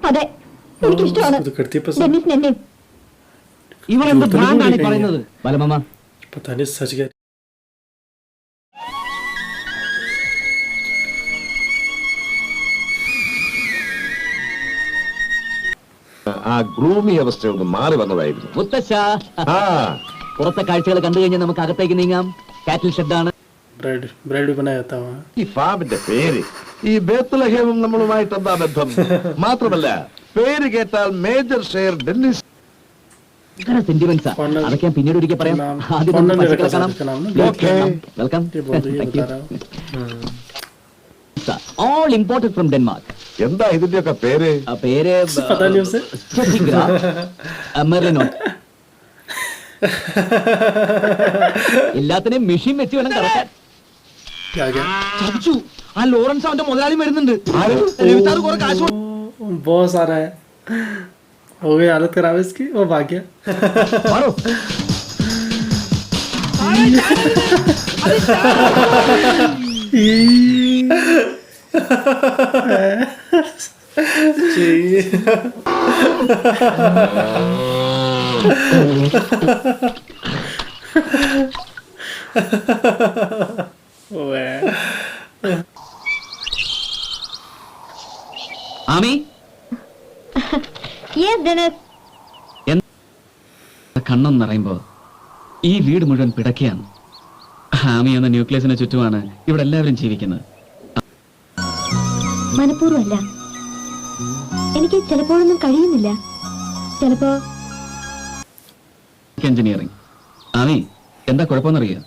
അതെ, എനിക്കിഷ്ടമാണ് ഡെന്നിസ് എന്നെ. ഇവർ എന്ത് ഭ്രാന്താണ് പറയുന്നത്? ബാലമാമ पता नहीं सच गया। ആ ഗ്രൂമി അവസ്ഥ ഒന്ന് മാറി വന്നതായിരുന്നു. മുത്തശ്ശ, പുറത്തെ കാഴ്ചകൾ കണ്ടു കഴിഞ്ഞാൽ നമുക്ക് അകത്തേക്ക് നീങ്ങാം. കാറ്റിൽ ഷെഡാണ്. ബ്രെഡ് बनाया था वहां. ഈ ഫാമിന്റെ പേര്, ഈ ബേത്ലഹേമും നമ്മളുമായിട്ട് എന്താ ബന്ധം? മാത്രമല്ല പേര് കേട്ടാൽ മേജർ ഷെയർ ഡെന്നിസ്. സെന്റിമെന്റ്സാ, അതൊക്കെ ഞാൻ പിന്നീട് ഒരിക്കൽ പറയാം. ആദ്യം നമുക്ക് പശുക്കളെ കാണാം. Welcome. All imported from Denmark. എന്താ ഇതിന്റെയൊക്കെ പേര്? പേര് എല്ലാത്തിനെയും മെഷീൻ വെച്ച് വേണം കറക്കാൻ. ആ ലോറൻസ് അവന്റെ മുതലാളി വരുന്നുണ്ട്. രവിസാർ കുറെ കാശ് बहुत सारा है. हो गई हालत खराब इसकी. वो भाग गया. ആമി, കണ്ണെന്ന് പറയുമ്പോ ഈ വീട് മുഴുവൻ പിടക്കുകയാണ്. ആമി എന്ന ന്യൂക്ലിയസിന് ചുറ്റുമാണ് ഇവിടെ എല്ലാവരും ജീവിക്കുന്നത്. മനഃപൂർവ്വമല്ല, എനിക്ക് ചിലപ്പോഴൊന്നും കഴിയുന്നില്ല. ചിലപ്പോ എഞ്ചിനീയറിംഗ്. ആമി, എന്താ കുഴപ്പമെന്നറിയോ?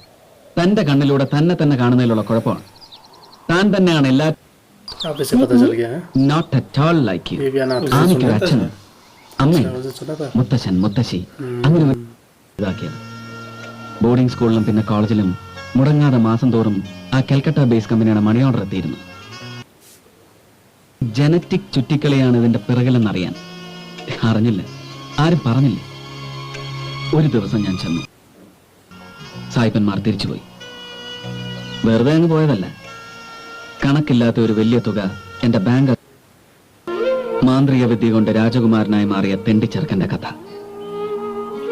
തന്റെ കണ്ണിലൂടെ തന്നെ തന്നെ കാണുന്നതിലുള്ള കുഴപ്പമാണ്. താൻ തന്നെയാണ് എല്ലാ not at all like you. ആമിക്ക് അച്ഛൻ, അമ്മ, മുത്തശ്ശൻ, മുത്തശ്ശി അങ്ങനെ ഇതാക്കിയത്. ബോർഡിംഗ് സ്കൂളിലും പിന്നെ കോളേജിലും മുടങ്ങാതെ മാസം തോറും ആ കൽക്കട്ട ബേസ് കമ്പനിയുടെ മണി ഓർഡർ എത്തിയിരുന്നു. ജനറ്റിക് ചുറ്റിക്കളിയാണ് ഇതിന്റെ പിറകിലെന്നറിയാൻ അറിഞ്ഞില്ല, ആരും പറഞ്ഞില്ല. ഒരു ദിവസം ഞാൻ ചെന്നു. സായിപ്പന്മാർ തിരിച്ചുപോയി. വെറുതെ അങ്ങ് പോയതല്ല, കണക്കില്ലാത്ത ഒരു വലിയ തുക എന്റെ ബാങ്ക്. മാന്ത്രിക വിദ്യ കൊണ്ട് രാജകുമാരനായി മാറിയ തെണ്ടിച്ചെറുക്കന്റെ കഥ.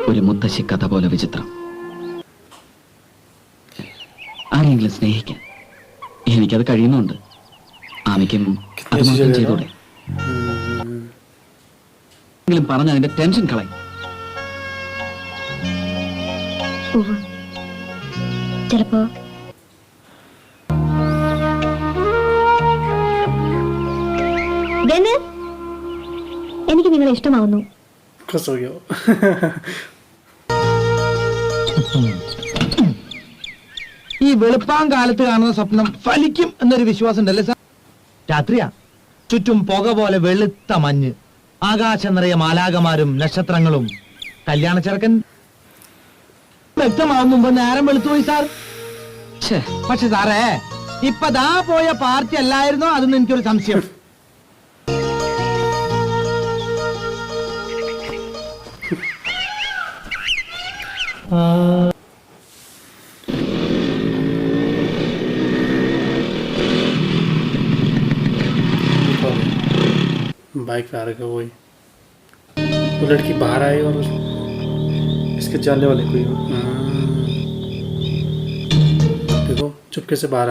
ഒരു മുത്തശ്ശി കഥ പോലെ വിചിത്രം. ആരെങ്കിലും സ്നേഹിക്കാൻ എനിക്കത് കഴിയുന്നുണ്ട്. ആമിക്കും അത് മാത്രം ചെയ്തൂടെ? എങ്കിലും പറഞ്ഞ അതിന്റെ ടെൻഷൻ കളയും. ചിലപ്പോ എനിക്ക് നിങ്ങളെ ഇഷ്ടമാവുന്നു. ഈ വെളുപ്പാൻ കാലത്ത് കാണുന്ന സ്വപ്നം ഫലിക്കും എന്നൊരു വിശ്വാസം ഉണ്ടല്ലേ സാർ? രാത്രിയാ, ചുറ്റും പുക പോലെ വെളുത്ത മഞ്ഞ്, ആകാശം നിറയെ മാലാകമാരും നക്ഷത്രങ്ങളും. കല്യാണ ചെറുക്കൻ വ്യക്തമാവും മുമ്പ് നേരം വെളുത്തുപോയി സാർ. പക്ഷെ സാറേ, ഇപ്പൊ ദാ പോയ പാർട്ടി അല്ലായിരുന്നോ അതൊന്നും എനിക്കൊരു സംശയം. बाइक पे आ रखा वही. वो लड़की बाहर आई और इसके जानने वाले कोई हो. देखो चुपके से बाहर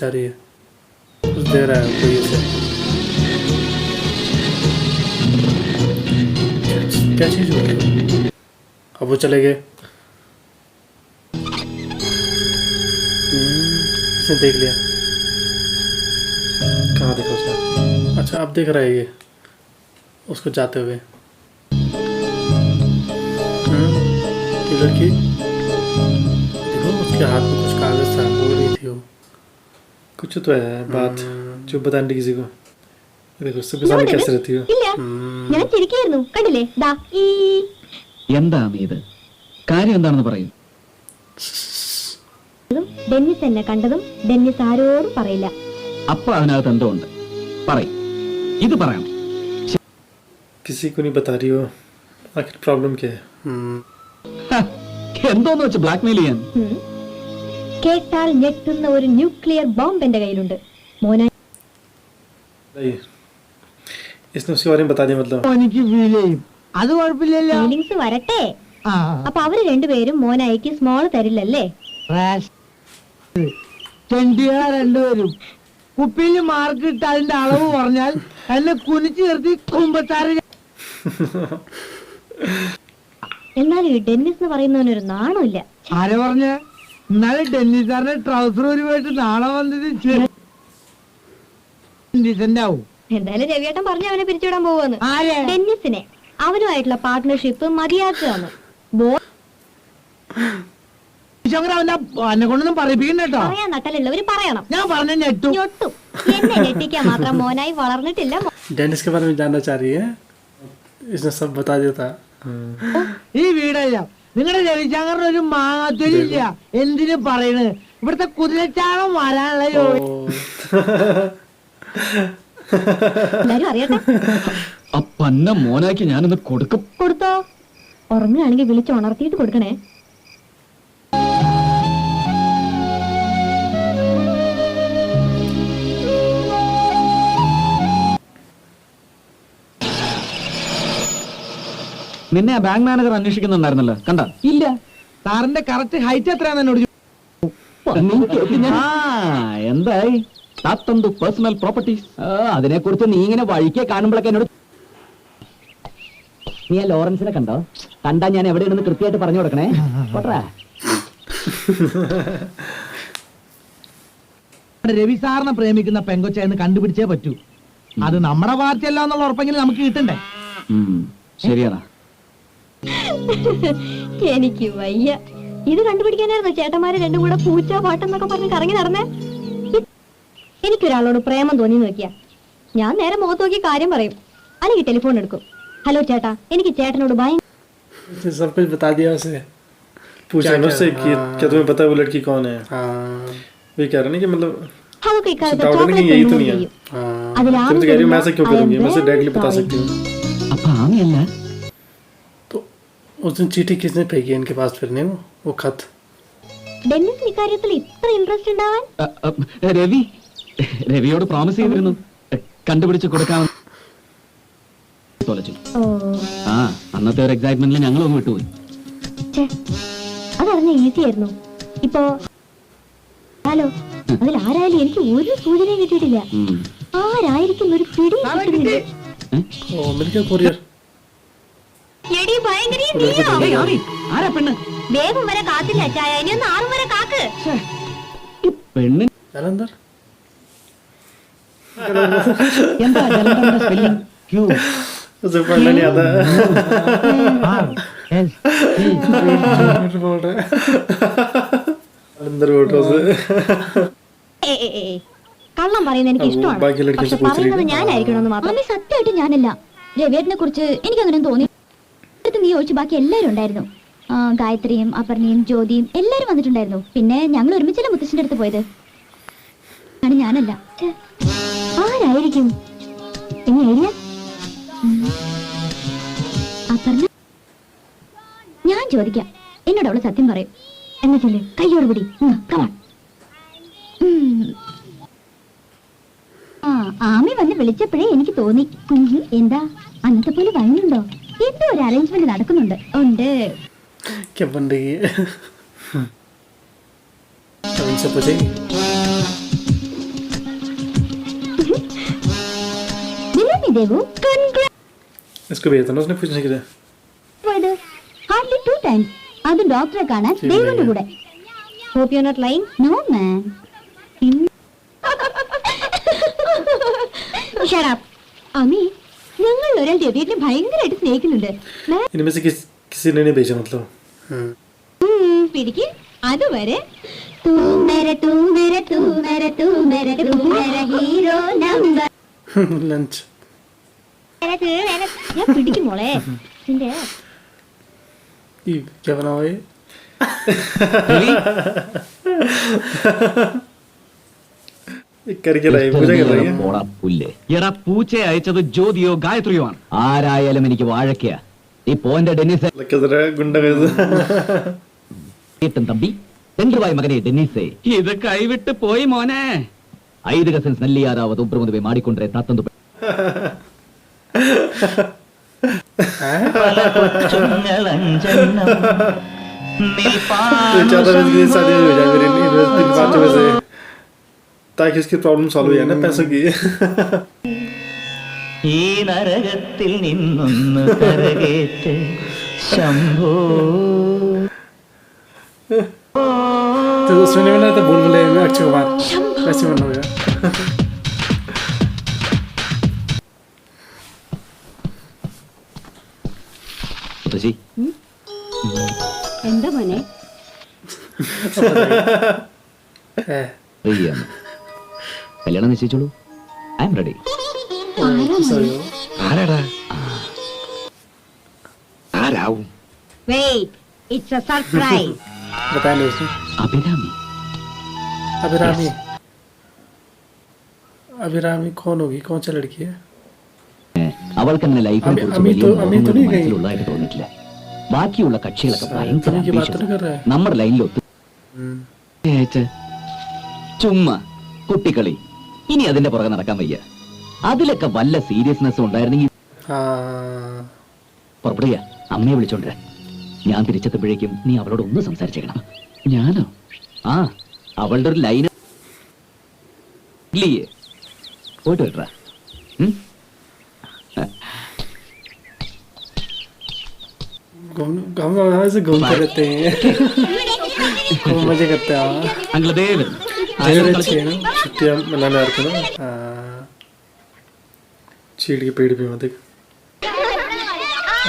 जा रही है. कुछ दे रहा है कोई उसे. क्या चीज होगी? अब वो चले गए. इसने देख लिया. कहाँ देखा उसने? अच्छा अब देख रहा है ये उसको जाते हुए. ये लड़की देखो, उसके हाथ में कुछ कागज था, बोल रही थी वो. कुछ तो है बात जो बताने किसी को. देखो सबके सामने कैसे रहती हो. ഞാൻ ചിരിക്കായിരുന്നു, കണ്ടില്ലേ? എന്താ ഇത്? കാര്യം എന്താണെന്ന് പറയൂ. ഡെന്നിസ് എന്നെ കണ്ടതും ഡെന്നിസ് ആരോടും പറയില്ല. അപ്പൊ അതിനകത്ത് എന്തോ ഉണ്ട്, പറയും. ഇത് പറയണം. किसी को नहीं बता रही हो. आखिर प्रॉब्लम क्या है? എന്തോന്ന് വെച്ച് ബ്ലാക്ക്മെയിൽ ചെയ്യാൻ? കേട്ടാൽ ഞെട്ടുന്ന ഒരു ന്യൂക്ലിയർ ബോംബ് എന്റെ കയ്യിലുണ്ട് മോനെ. इसने उसके बारे में बता दिया मतलब എനിക്ക് ഫീൽ ചെയ്യും. അത് കുഴപ്പമില്ലല്ലോ. ഫീലിങ്സ് വരട്ടെ. ആ, അപ്പൊ അവര് രണ്ടുപേരും മോനായിക്ക് സ്മോൾ തരില്ലല്ലേ? ചെണ്ടികളെ രണ്ടുപേരും കുപ്പിയിൽ മാർക്ക് ഇട്ട് അതിന്റെ അളവ് പറഞ്ഞാൽ എന്നെ കുനിച്ചു നിർത്തി കുമ്പത്താറ്. എന്നാലും ഈ ഡെന്നിസ് എന്ന് പറയുന്നവനൊരു നാണമില്ല. ആരെ പറഞ്ഞ? എന്നാലും ഡെന്നിസ് സാറിന്റെ ട്രൗസർ ഒരു പോയിട്ട് നാളെ വന്നിട്ട് ഡീസന്റ് ആവും. എന്തായാലും രവിയേട്ടൻ പറഞ്ഞ അവനെ പിരിച്ചുവിടാൻ പോവാന്ന്. ആരെ? ഡെന്നിസിനെ. അവനുമായിട്ടുള്ള പാർട്ട്ണർഷിപ്പ് മതിയാക്കുകയാണ്. എന്നെ കൊണ്ടൊന്നും പറയിപ്പിക്കണ്ട കേട്ടോ. പറയാൻ നട്ടലുള്ളവര് പറയണം. ഞാൻ പറഞ്ഞ ഞെട്ടു. ഞൊട്ടും. എന്നെ ഞെട്ടിക്കാൻ മാത്രം മോനായി വളർന്നിട്ടില്ല. डेनिस के बारे में जानना चाह रही है इसने सब बता दिया था ഈ വീടല്ല നിങ്ങളുടെ രവിശങ്കറിന് ഒരു മാങ്ങാത്തൊലില്ല. എന്തിനു പറയണ്? ഇവിടുത്തെ കുതിരച്ചാളം വരാനുള്ള ജോലി. എല്ലാരും അറിയട്ടെ. അപ്പന്ന മോനാക്കി ഞാനൊന്ന് കൊടുക്കും. കൊടുത്തോ? ഉറങ്ങുകയാണെങ്കിൽ വിളിച്ച് ഉണർത്തിയിട്ട് കൊടുക്കണേ. നിന്നെ ആ ബാങ്ക് മാനേജർ അന്വേഷിക്കുന്നുണ്ടായിരുന്നല്ലോ, കണ്ട? ഇല്ല. സാറിന്റെ കറക്റ്റ് ഹൈറ്റ് എത്രയാന്ന് എന്നോട് എന്തായി താത്തന്തു പേഴ്സണൽ പ്രോപ്പർട്ടീസ്? അതിനെ കുറിച്ച് നീ ഇങ്ങനെ വഴിക്കെ കാണുമ്പോഴൊക്കെ എന്നോട്. നീ ആ ലോറൻസിനെ കണ്ടോ? കണ്ടാ ഞാൻ എവിടെയാണെന്ന് കൃത്യമായിട്ട് പറഞ്ഞു കൊടുക്കണേ. രവി സാറിനെ പ്രേമിക്കുന്ന പെങ്കൊച്ചായെന്ന് കണ്ടുപിടിച്ചേ പറ്റൂ. അത് നമ്മുടെ പാർട്ടി അല്ല എന്നുള്ള ഉറപ്പെങ്കിലും നമുക്ക് കിട്ടണ്ടേ? ശരിയാടാ. എനിക്ക് വയ്യ. ഇത് കണ്ടുപിടിക്കാനായിരുന്നു ചേട്ടന്മാര് രണ്ടും കൂടെ പൂച്ച പാട്ടെന്നൊക്കെ പറഞ്ഞ് കറങ്ങി നടന്നേ. എനിക്കൊരാളോട് പ്രേമം തോന്നി നോക്കിയാ ഞാൻ നേരെ മുഖത്ത് നോക്കി കാര്യം പറയും, അല്ലെങ്കിൽ ടെലിഫോൺ എടുക്കും. ഹലോ ചേട്ടാ, എനിക്ക് ചേട്ടനോട് ഭയങ്കര. इसने सब कुछ बता दिया उसे पूछा उससे कि क्या तुम्हें पता है वो लड़की कौन है वे कह रहे नहीं कि मतलब അതൊക്കെ ഇക്കാലത്ത് डाउट नहीं कि यही तो नहीं है तुम तो कह रही हो मैं ऐसा क्यों करूंगी मैं उसे डायरेक्टली बता सकती हूँ അപ്പൊ ആമയല്ല. तो उस दिन चीटी किसने फेंकी इनके पास फिरने वो खत ഡെന്നിസ് ഇക്കാര്യത്തിൽ ഇത്ര ഇൻട്രസ്റ്റ് ഉണ്ടാവാൻ? രവിയോട് പ്രോമിസ് ചെയ്തിരുന്നു കണ്ടുപിടിച്ച് കൊടുക്കാൻ. ഓ, ആ അന്നത്തെ ഒരു എക്സൈറ്റ്മെന്റിൽ ഞങ്ങളൊന്ന് വിട്ടുപോയി. അതറിഞ്ഞ ഈസി ആയിരുന്നു. ഇപ്പോ ഹലോ, അതിൽ ആരായാലും എനിക്ക് ഒരു സൂചനയും കിട്ടിയിട്ടില്ല. ആരായിരിക്കും ഒരു പിടി കിട്ടുന്നില്ല. ओ मिल गया कोरियर എടി ഭയങ്കരി നീയോ? ആരാ പെണ്ണ്? വേഗം വരെ കാത്തില്ല ചായ, ഇനി ഒന്ന് 6 വരെ കാക്ക്. പെണ്ണ് जलंधर എന്താ ജലന്ധറിന്റെ സ്പെല്ലിംഗ്? ക്യൂ. उसे पढ़ना नहीं आता बोल रहा है अंदर बैठो से കള്ളം പറയുന്നത് എനിക്ക് ഇഷ്ടമാണ്. ബാക്കി ലड़कियों പക്ഷെ से पूछ रही പറയുന്നത് ഞാനായിരിക്കണമെന്ന് മാത്രം. അമ്മ സത്യമായിട്ട് ഞാനല്ല. രവിയേട്ടനെ കുറിച്ച് എനിക്ക് അങ്ങനെ തോന്നി. നീ ഒഴിച്ച് ബാക്കി എല്ലാവരും ഉണ്ടായിരുന്നു. ഗായത്രിയും അപർണയും ജ്യോതിയും എല്ലാരും വന്നിട്ടുണ്ടായിരുന്നു. പിന്നെ ഞങ്ങൾ ഒരുമിച്ചല്ല മുത്തശ്ശന്റെ അടുത്ത് പോയത്. ആണ് ഞാനല്ല. ആരായിരിക്കും? ഇനി ഐഡിയ? അപർണ, ഞാൻ ചോദിക്കാം. എന്നോട് അവള് സത്യം പറയും. എന്നിട്ടില്ലേ കയ്യോട് പിടി. കമാൺ. ആമി വന്ന് വിളിച്ചപ്പോഴേ എനിക്ക് തോന്നി. എന്താ അന്നത്തെ പോലെ വൈനുണ്ടോ? എന്തോ ഒരു അറേഞ്ച്മെന്റ് നടക്കുന്നുണ്ട്. ഉണ്ട്. क्या बन रही है अब इनसे पूछेंगे ദേവു इसको भेजा था ना उसने पूछने के लिए ഹാർഡ്ലി 2 times. അത് ഡോക്ടറെ കാണാൻ ദേവുവിന്റെ കൂടെ. Hope you are not lying. No man. Shut up. അമ്മി, ഞങ്ങൾ ഒരാൾ രവിയെ ഭയങ്കരമായിട്ട് സ്നേഹിക്കുന്നുണ്ട്. इनमें से किसी ने नहीं भेजा मतलब പിടിക്ക്. അതുവരെ तू मेरे हीरो नंबर. लंच ഞാൻ പിടിക്കും മോളെ. നിന്റെ क्या बना हुआ है करके रही पूजा कर रही है പോടാ പുല്ലേ. എടാ പൂച്ചയെ അയച്ചത് ജ്യോതിയോ ഗായത്രിയോ ആണ്. ആരായാലും എനിക്ക് വാഴക്കയാ. ഈ പോന്റെ ഡെന്നിസെ किधर गुंडा कैसे തമ്പി തെണ്ടുവായി മകനെ ഡെന്നിസെ. ഇത് കൈവിട്ട് പോയി മോനെ. 5 കസിൻസ് നെല്ലിയാരാവത് ഉബ്രമുതുവെ മാടിക്കൊണ്ടേ താത്തന്തു ज्यादा बिजली शादी हो जाए मेरी तीन पाँच बजे ताकि उसकी प्रॉब्लम सॉल्व हो जाए ना पैसों की ഈ നരകത്തിൽ നിന്നൊന്ന് കരകേറ്റ് ശംഭോ तो उसमें नहीं बना तो बोल बोले मैं अक्षय कुमार वैसे बना होगा മുത്തശ്ശി എന്താ മോനെ റെഡിയാണ് കല്യാണം നിശ്ചയിച്ചോളൂ ഐ എം റെഡി ആരാടാ ആരാവും വെയിറ്റ് ഇറ്റ്സ് എ സർപ്രൈസ് बताया नहीं उसने അഭിരാമി अभिरामी अभिरामी कौन होगी कौन सा लड़की है അവൾക്ക് അങ്ങനെ ലൈഫിനെ കുറിച്ച് വലിയ അമ്മി तो नहीं गई മനസ്സിലുള്ളതായിട്ട് തോന്നിയിട്ടില്ല ബാക്കിയുള്ള കക്ഷികളൊക്കെ ഭയങ്കര की बात तो नहीं ambitious कर रहा है ആ. നമ്മുടെ ലൈനിലൊത്ത് ചുമ്മാ കുട്ടിക്കളി ഇനി അതിന്റെ പുറകെ നടക്കാൻ വയ്യ അതിലൊക്കെ വല്ല സീരിയസ്നെസ് ഉണ്ടായിരുന്നെങ്കിൽ हाँ പുറപ്പെടുക അമ്മയെ വിളിച്ചോണ്ടിരാൻ ഞാൻ തിരിച്ചെത്തുമ്പോഴേക്കും നീ അവളോട് ഒന്ന് സംസാരിച്ചേക്കണം ഞാനോ ആ അവളുടെ ഒരു ലൈന് ഇല്ലേ പോയിട്ട് വരട്ടാ हम ऐसे घूमते रहते हैं खूब मजे करते हैं അംഗളദേവൻ जगह अच्छी है ना छुट्टियाँ मनाने आ रखे ना चीड़ के पेड़ पे मत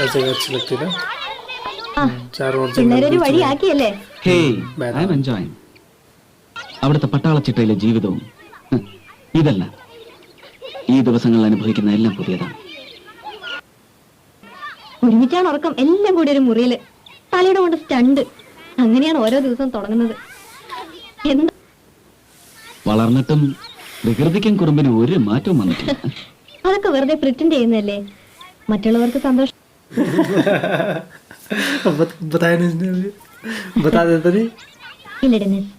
ऐसे अच्छी लगती है ना चारों ओर പിള്ളേരൊരു जंगल വഴിയാക്കിയല്ലേ ഹേയ് ഐ എം എൻജോയിങ് അവിടുത്തെ പട്ടാളച്ചിട്ടയിലെ ജീവിതവും ഇതല്ല ഈ ദിവസങ്ങളിൽ അനുഭവിക്കുന്ന എല്ലാം പുതിയതാണ് ഒരുമിച്ചാണ് ഉറക്കം എല്ലാം കൂടി ഒരു മുറിയില് തലയുടെ കൊണ്ട് സ്റ്റണ്ട് അങ്ങനെയാണ് ഓരോ ദിവസവും തുടങ്ങുന്നത് എന്താ വളർന്നിട്ടും വികൃതിക്കും കുറുമ്പിനും ഒരു മാറ്റവും വന്നിട്ടില്ല അതൊക്കെ വെറുതെ പ്രിറ്റൻഡ് ചെയ്യുന്നല്ലേ മറ്റുള്ളവർക്ക് സന്തോഷം बताया नहीं इसने अभी बता देता नहीं ഇല്ല ഡെന്നിസ്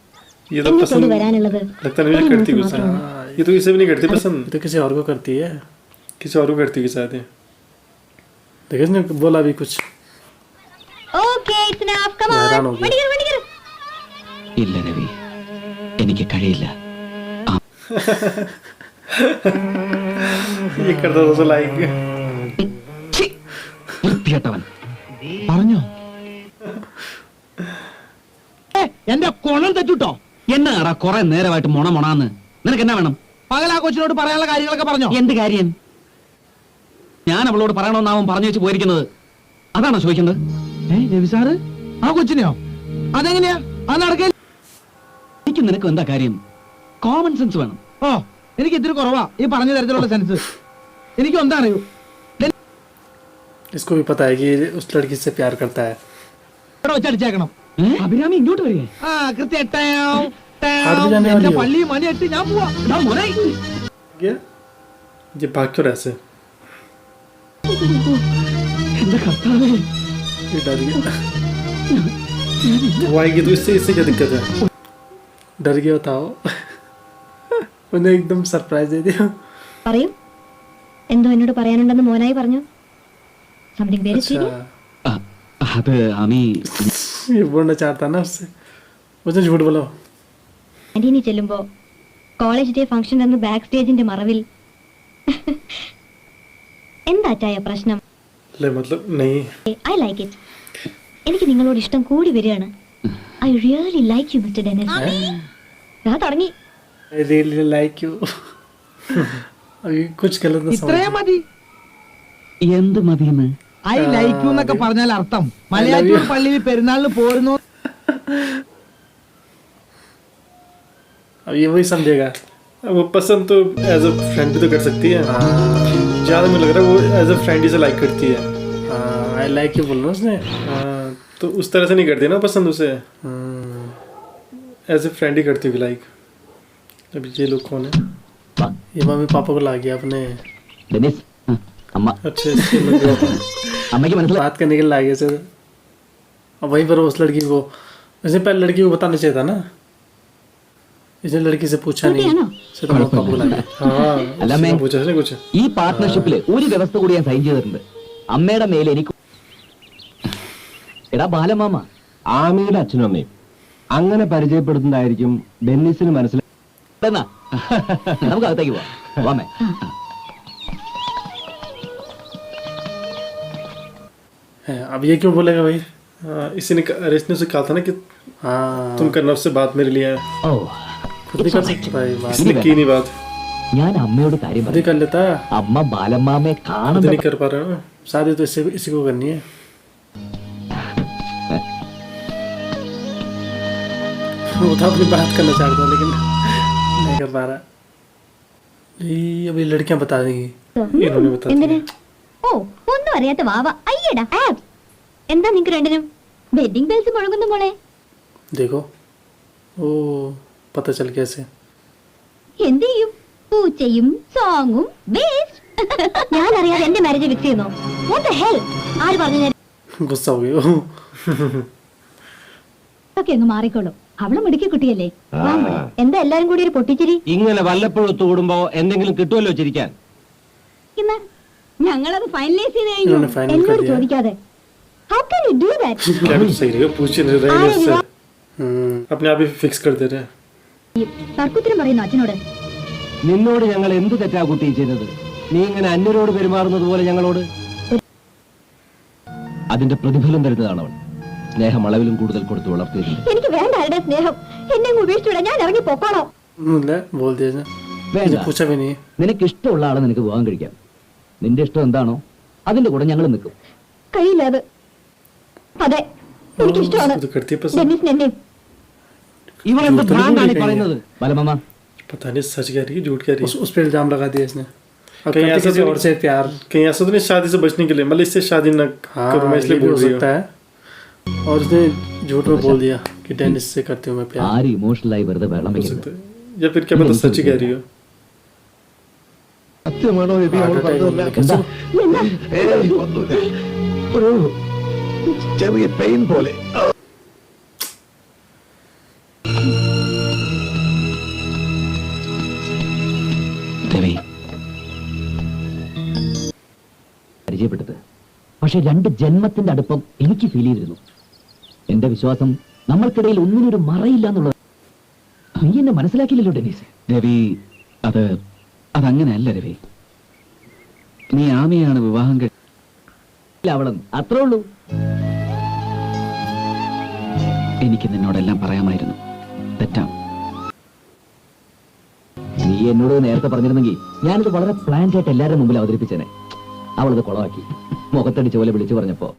ये तो എന്നോട് पसंद വരാനുള്ളത് लगता नहीं मुझे करती गुस्सा ये तो इसे भी नहीं करती पसंद ये तो किसी और को करती है किसी और को करती है शायद देखिए इसने बोला भी कुछ ഓക്കേ ഇറ്റ്സ് എനഫ് കം हैरान ഓൺ हो गया വണ്ടികർ ഇല്ല രവി എനിക്ക് കഴിയില്ല ये करता था तो लाइक വൃത്തികെട്ടവൻ പറഞ്ഞോ എന്റെ കൊണം തെറ്റുട്ടോ എന്നാടാ കുറെ നേരമായിട്ട് മൊണാന്ന് നിനക്ക് എന്നാ വേണം പകലാ കൊച്ചിനോട് പറയാനുള്ള കാര്യങ്ങളൊക്കെ പറഞ്ഞോ എന്ത് കാര്യം ഞാൻ അവളോട് പറയണമെന്ന് അവൻ പറഞ്ഞു വെച്ച് പോയിരിക്കുന്നത് അതാണോ ചോദിക്കുന്നത് രവി സാറ് ആ കൊച്ചിനെയോ അതെങ്ങനെയാ അത് നടക്കേ എനിക്ക് നിനക്ക് എന്താ കാര്യം കോമൺ സെൻസ് വേണം ഓ എനിക്ക് ഇത്തിരി കുറവാ ഈ പറഞ്ഞ തരത്തിലുള്ള സെൻസ് എനിക്ക് എന്താ അറിയൂ इसको भी पता है कि उस लड़की से प्यार करता है ഇവിടെ വെച്ചടിച്ചേക്കണം അഭിരാമി ഇങ്ങോട്ട് വരിക ആ കൃത്യം ടേം, ടേം. ആട് ബജാനെ എന്റെ വാലിയോ? പള്ളി മണി ഇട്ട് ഞാൻ പോവാ എടാ മോനെ. क्या ये भाग क्यों रहा ऐसे ये डर गया वो आएगी तो इससे इससे क्या दिक्कत है डर गया बताओ उन्हें एकदम सरप्राइज दे दिया പറയൂ എന്തോ എന്നോട് പറയാനുണ്ടെന്ന് മോനായി പറഞ്ഞു സംതിങ് വെരി अच्छा സീരിയസ് അത് അമി ये बोलना चाहता ना उससे मुझे झूठ बोलो ക്യാൻറ്റീനിൽ ചെല്ലുമ്പോ കോളേജ് ഡേ ഫംഗ്ഷൻ എന്ന ബാക്ക് സ്റ്റേജിന്റെ മറവിൽ എന്താ ചായ പ്രശ്നം ले मतलब नहीं ഐ ലൈക്ക് ഇറ്റ് എനിക്ക് നിങ്ങളോട് ഇഷ്ടം കൂടി വരികയാണ് I really like you mister Dennis ഞാൻ തുടങ്ങി I really like you अभी कुछ गलत ना समझ ഇത്രയും മതി എന്ത് മതിയെന്ന് ഐ ലൈക്ക് യു എന്നൊക്കെ പറഞ്ഞാൽ അർത്ഥം മലയാറ്റൂർ പള്ളിയിൽ പെരുന്നാളിന് പോരുന്നു अब ये वही समझेगा वो पसंद तो एज अ फ्रेंड भी तो कर सकती है ज़्यादा मुझे लग रहा है वो एज अ फ्रेंड ही से लाइक करती है आई लाइक यू बोलना उसने तो उस तरह से नहीं करती ना पसंद उसे एज ए फ्रेंड ही करती होगी लाइक अभी ये लोग कौन है വാ, ये मम्मी पापा को ला गया अपने ഡെന്നിസ് അമ്മ अच्छे से मिल गया था। അമ്മയ്ക്ക് മനസ്സിലായി बात करने के लिए ला गया सर अब वहीं पर उस लड़की को वैसे पहले लड़की को बताना चाहिए था ना इसने लड़की से पूछा छोटी है नहीं ना? सीधा मौका बोला है हाँ अल्लाह मैं- सीधा पूछा इसने कुछ ഈ പാർട്ട്ണർഷിപ്പില് ഒരു വ്യവസ്ഥ കൂടി ഞാൻ സൈൻ ചെയ്തിട്ടുണ്ട്. അമ്മയുടെ മേലെ എനിക്ക് എടാ ബാലമാമ ആമിയുടെ അച്ഛനും അമ്മയും അങ്ങനെ പരിചയപ്പെടുത്തുന്നതായിരിക്കും ഡെന്നിസിന് മനസ്സിലായി. എന്നാ നമുക്ക് അകത്തേക്ക് പോവാം. വാമേ. है अब ये क्यों बोलेगा भाई इसी ने रेस ने उसे कहा था ना कि तुम करना उससे बात मेरे लिए है ഓ खुद नहीं कर सकता है बात इसने की नहीं बात ഞാൻ അമ്മയോട് കാര്യം खुद ही പറഞ്ഞു. कर लेता है അമ്മ ബാലമ്മാമയെ खुद കാണുന്ന नहीं कर पा रहा ना शादी तो इसी को करनी है वो तो अपनी बात करना चाहता था लेकिन नहीं कर पा रहा ये अभी लड़कियां बता देंगी इन्होंने बता എന്തിന്? दिया ഓ ഒന്നും അറിയാത്ത വാവ അയ്യടാ ആബ്. എന്താ നിങ്ങക്ക് രണ്ടിനും വെഡിങ് ബെൽസ് മുഴങ്ങുന്നു മോളെ? देखो ओ पता चल कैसे എന്ത് ചെയ്യും? പൂച്ചയും സോങ്ങും വേസ്റ്റ്. ഞാൻ അറിയാതെ എന്റെ മാരേജ് ഫിക്സ് ചെയ്യുന്നു. What the hell? ആര് പറഞ്ഞു ഞാൻ गुस्सा हो गई ഒക്കെ അങ്ങ് മാറിക്കോളൂ. അവള് മിടുക്കി കുട്ടിയല്ലേ? വാ മോളെ. എന്താ എല്ലാരും കൂടി ഒരു പൊട്ടിച്ചിരി? ഇങ്ങനെ വല്ലപ്പോഴും ഒത്തുകൂടുമ്പോ എന്തെങ്കിലും കിട്ടുമല്ലോ ചിരിക്കാൻ. ഇന്ന് ഞങ്ങളത് ഫൈനലൈസ് ചെയ്ത് കഴിഞ്ഞു. ഇന്നൊന്ന് final എന്നോട് कर दिया। ചോദിക്കാതെ. How can you do that? क्या कुछ सही रहेगा पूछ नहीं रहे हैं इससे अपने आप ही फिक्स कर दे रहे हैं തർക്കുത്തരം പറയുന്നു അച്ഛനോട്. നിന്നോട് ഞങ്ങൾ എന്ത് തെറ്റാ കുട്ടി ചെയ്തത്? നീ ഇങ്ങനെ അന്യരോട് പെരുമാറുന്നത് പോലെ ഞങ്ങളോട്. അതിന്റെ പ്രതിഫലം തരുന്നതാണ് അവൾ. സ്നേഹം അളവിലും കൂടുതൽ കൊടുത്ത് വളർത്തിയിരുന്നു. എനിക്ക് വേണ്ട ആരുടെ സ്നേഹം. എന്നെ അങ്ങ് ഉപേക്ഷിച്ചുവിടാൻ ഞാൻ ഇറങ്ങി പൊക്കോളോ. ले बोल दिया ना വേണ്ട. मुझे पूछा भी नहीं നിനക്ക് ഇഷ്ടമുള്ള ആളെ നിനക്ക് വിവാഹം കഴിക്കാം. നിന്റെ ഇഷ്ടം എന്താണോ അതിന്റെ കൂടെ ഞങ്ങൾ നിൽക്കും. കഴിയില്ല അത്. അതെ എനിക്ക് ഇഷ്ടമാണ് उसको तो करती है पसंद ഡെന്നിസിന് എന്നെ. ഇവൾ എന്ത് झूठ तो नहीं ഭ്രാന്താണ് ഈ बोली പറയുന്നത്? ബാലമാമ पता नहीं सच कह रही है झूठ कह रही है उस पे इल्जाम लगा दिया इसने कहीं ऐसा किसी और से प्यार कहीं ऐसा तो नहीं शादी से बचने के लिए मतलब इससे शादी न करूं मैं इसलिए बोल सकता है और उसने झूठ में बोल दिया कि डेनिस से करती हूँ मैं प्यार ആര് ഇമോഷണലായി വെറുതെ വെള്ളം हो വെക്കുന്നത്? सकता है या फिर क्या पता सच ही कह रही हो സത്യമാണോ ഇത് അവൾ Heart attack പറഞ്ഞതല്ല? എന്താ? ഏയ്, ഒന്നുമില്ല. ഒരു ചെറിയ പെയിൻ പോലെ. ദേവി പരിചയപ്പെട്ടത് പക്ഷെ 2 ജന്മത്തിന്റെ അടുപ്പം എനിക്ക് ഫീൽ ചെയ്തിരുന്നു. എന്റെ വിശ്വാസം നമ്മൾക്കിടയിൽ ഒന്നിനൊരു മറയില്ല എന്നുള്ളത്. നീ എന്നെ മനസ്സിലാക്കിയില്ലല്ലോ ഡെനീസ്. രവി അതങ്ങനെയല്ല രവി. നീ ആമിയാണ് വിവാഹം അവളും അത്രേ ഉള്ളൂ. എനിക്ക് നിന്നോടെല്ലാം പറയാമായിരുന്നു. തെറ്റാം. നീ എന്നോട് നേരത്തെ പറഞ്ഞിരുന്നെങ്കിൽ ഞാനിത് വളരെ പ്ലാൻഡ് ആയിട്ട് എല്ലാവരുടെ മുമ്പിൽ അവതരിപ്പിച്ചേനെ. അവളത് കുളമാക്കി മുഖത്തടിച്ച പോലെ വിളിച്ചു പറഞ്ഞപ്പോ